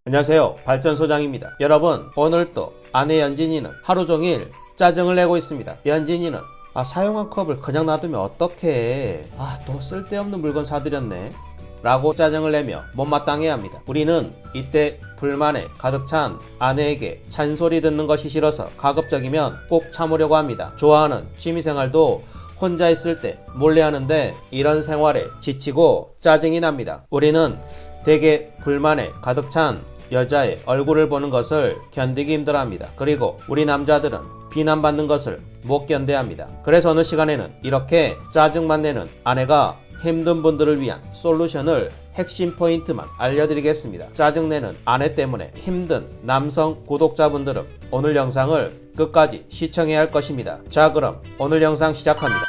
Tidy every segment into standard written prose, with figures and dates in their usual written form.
안녕하세요, 발전소장입니다. 여러분, 오늘도 아내 연진이는 하루 종일 짜증을 내고 있습니다. 연진이는 사용한 컵을 그냥 놔두면 어떡해, 또 쓸데없는 물건 사들였네 라고 짜증을 내며 못마땅해 합니다. 우리는 이때 불만에 가득 찬 아내에게 잔소리 듣는 것이 싫어서 가급적이면 꼭 참으려고 합니다. 좋아하는 취미생활도 혼자 있을 때 몰래 하는데 이런 생활에 지치고 짜증이 납니다. 우리는 대개 불만에 가득 찬 여자의 얼굴을 보는 것을 견디기 힘들어합니다. 그리고 우리 남자들은 비난받는 것을 못 견뎌합니다. 그래서 어느 시간에는 이렇게 짜증만 내는 아내가 힘든 분들을 위한 솔루션을 핵심 포인트만 알려드리겠습니다. 짜증내는 아내 때문에 힘든 남성 구독자분들은 오늘 영상을 끝까지 시청해야 할 것입니다. 자, 그럼 오늘 영상 시작합니다.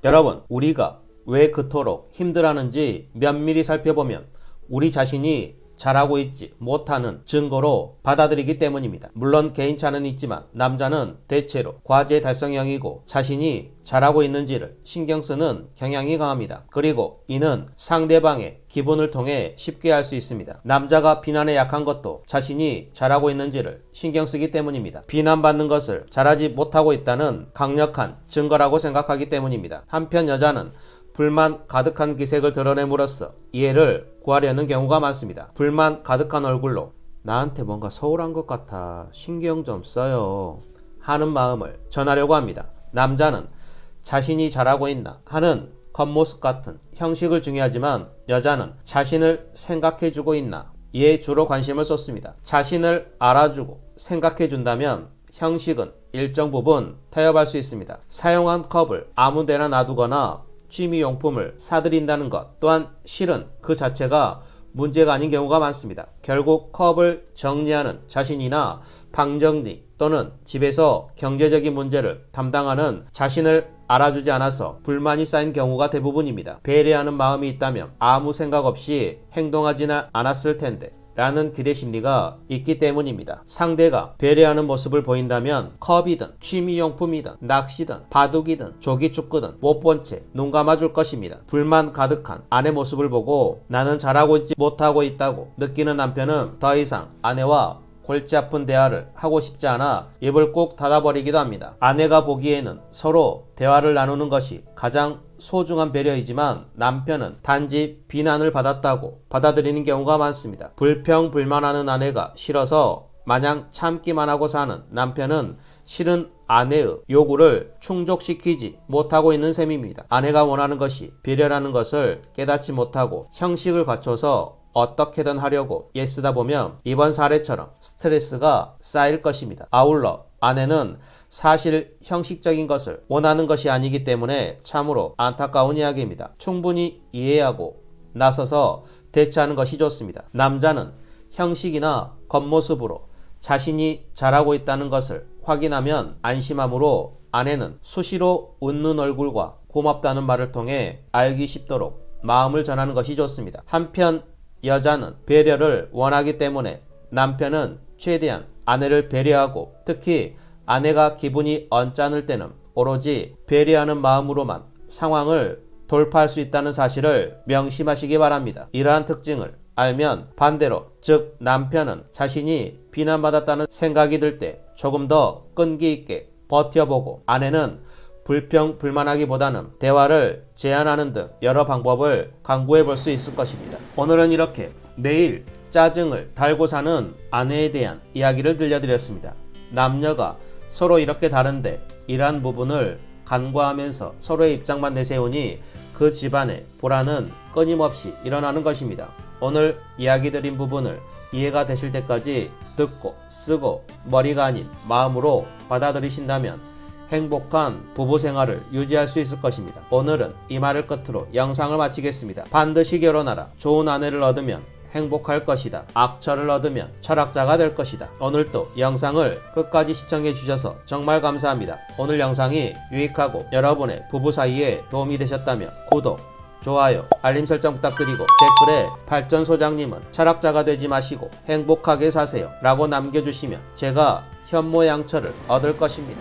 여러분, 우리가 왜 그토록 힘들어하는지 면밀히 살펴보면 우리 자신이 잘하고 있지 못하는 증거로 받아들이기 때문입니다. 물론 개인차는 있지만 남자는 대체로 과제 달성형이고 자신이 잘하고 있는지를 신경 쓰는 경향이 강합니다. 그리고 이는 상대방의 기분을 통해 쉽게 알 수 있습니다. 남자가 비난에 약한 것도 자신이 잘하고 있는지를 신경 쓰기 때문입니다. 비난받는 것을 잘하지 못하고 있다는 강력한 증거라고 생각하기 때문입니다. 한편 여자는 불만 가득한 기색을 드러냄으로써 이해를 구하려는 경우가 많습니다. 불만 가득한 얼굴로 나한테 뭔가 소홀한 것 같아, 신경 좀 써요 하는 마음을 전하려고 합니다. 남자는 자신이 잘하고 있나 하는 겉모습 같은 형식을 중요하지만 여자는 자신을 생각해주고 있나 이에 주로 관심을 쏟습니다. 자신을 알아주고 생각해준다면 형식은 일정 부분 타협할 수 있습니다. 사용한 컵을 아무데나 놔두거나 취미용품을 사들인다는 것 또한 실은 그 자체가 문제가 아닌 경우가 많습니다. 결국 컵을 정리하는 자신이나 방정리 또는 집에서 경제적인 문제를 담당하는 자신을 알아주지 않아서 불만이 쌓인 경우가 대부분입니다. 배려하는 마음이 있다면 아무 생각 없이 행동하지는 않았을 텐데 라는 기대 심리가 있기 때문입니다. 상대가 배려하는 모습을 보인다면 컵이든 취미용품이든 낚시든 바둑이든 조기축구든 못 본 채 눈 감아줄 것입니다. 불만 가득한 아내 모습을 보고 나는 잘하고 있지 못하고 있다고 느끼는 남편은 더 이상 아내와 골치 아픈 대화를 하고 싶지 않아 입을 꼭 닫아버리기도 합니다. 아내가 보기에는 서로 대화를 나누는 것이 가장 소중한 배려이지만 남편은 단지 비난을 받았다고 받아들이는 경우가 많습니다. 불평불만하는 아내가 싫어서 마냥 참기만 하고 사는 남편은 실은 아내의 요구를 충족시키지 못하고 있는 셈입니다. 아내가 원하는 것이 배려라는 것을 깨닫지 못하고 형식을 갖춰서 어떻게든 하려고 애쓰다 보면 이번 사례처럼 스트레스가 쌓일 것입니다. 아울러 아내는 사실 형식적인 것을 원하는 것이 아니기 때문에 참으로 안타까운 이야기입니다. 충분히 이해하고 나서서 대처하는 것이 좋습니다. 남자는 형식이나 겉모습으로 자신이 잘하고 있다는 것을 확인하면 안심하므로 아내는 수시로 웃는 얼굴과 고맙다는 말을 통해 알기 쉽도록 마음을 전하는 것이 좋습니다. 한편 여자는 배려를 원하기 때문에 남편은 최대한 아내를 배려하고 특히 아내가 기분이 언짢을 때는 오로지 배려하는 마음으로만 상황을 돌파할 수 있다는 사실을 명심하시기 바랍니다. 이러한 특징을 알면 반대로 즉 남편은 자신이 비난받았다는 생각이 들 때 조금 더 끈기 있게 버텨보고 아내는 불평불만하기보다는 대화를 제안하는 등 여러 방법을 강구해 볼 수 있을 것입니다. 오늘은 이렇게 매일 짜증을 달고 사는 아내에 대한 이야기를 들려드렸습니다. 남녀가 서로 이렇게 다른데 이러한 부분을 간과하면서 서로의 입장만 내세우니 그 집안의 불화는 끊임없이 일어나는 것입니다. 오늘 이야기 드린 부분을 이해가 되실 때까지 듣고 쓰고 머리가 아닌 마음으로 받아들이신다면 행복한 부부생활을 유지할 수 있을 것입니다. 오늘은 이 말을 끝으로 영상을 마치겠습니다. 반드시 결혼하라. 좋은 아내를 얻으면 행복할 것이다. 악처를 얻으면 철학자가 될 것이다. 오늘도 영상을 끝까지 시청해 주셔서 정말 감사합니다. 오늘 영상이 유익하고 여러분의 부부 사이에 도움이 되셨다면 구독, 좋아요, 알림 설정 부탁드리고 댓글에 발전소장님은 철학자가 되지 마시고 행복하게 사세요 라고 남겨주시면 제가 현모양처를 얻을 것입니다.